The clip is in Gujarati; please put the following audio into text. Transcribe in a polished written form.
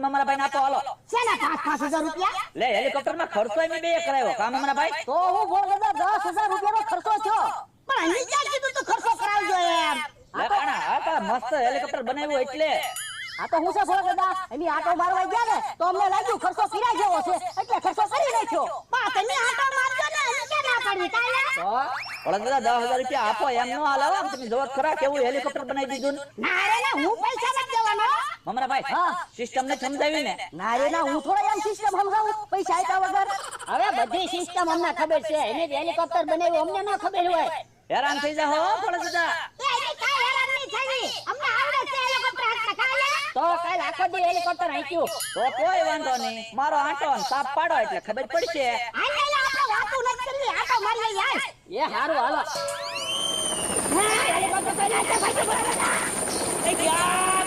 મારા ભાઈ આપો હાલો શેના 5,000 રૂપિયા લે હેલિકોપ્ટર માં ખર્ચો એમ બે કરાવ્યો કામ મારા ભાઈ તો હું બોલ 10,000 રૂપિયાનો ખર્ચો થયો પણ અહીં ક્યાં કીધું તો ખર્ચો કરાવજો એમ લે કાણા આ તો મસ્ત હેલિકોપ્ટર બનાવ્યું એટલે આ તો હું છે ભોળા દાદા એની આટો મારવા ગયા ને તો અમને લાગ્યું ખર્ચો કર્યા જેવો છે એટલે ખર્ચો કરી નાખ્યો બા તમે આટો મારજો ને અમે ક્યાં ના પાડવી કાયા તો ભોળા દાદા 10,000 રૂપિયા આપો એમ નો હાલે તમે જોત ખરા કેવું હેલિકોપ્ટર બનાવી દીધું ના રે ના હું પૈસા નથી દેવાનો મારા ભાઈ હા સિસ્ટમ ને સમજાવી ને ના રે ના હું થોડા એમ સિસ્ટમ સમજાવું પૈસા આપ્યા વગર હવે બધી સિસ્ટમ અમને ખબર છે એને હેલિકોપ્ટર બનાવ્યું અમને ન ખબર હોય હેરાન થઈ જા હો ભોળા દાદા એ કાઈ હેરાન નહીં થઈ અમને આવડે છે હેલિકોપ્ટર હાથમાં કાલે તો કાલ આખો દી હેલિકોપ્ટર હાંક્યું તો કોઈ વાંધો નહીં મારો આંટો ને સાપ પાડો એટલે ખબર પડશે હાલે આપણે વાતું નથી કરવી આટો મારીએ યાર એ હારું હાલો હેલિકોપ્ટર તો ના ભાઈ એ ગયા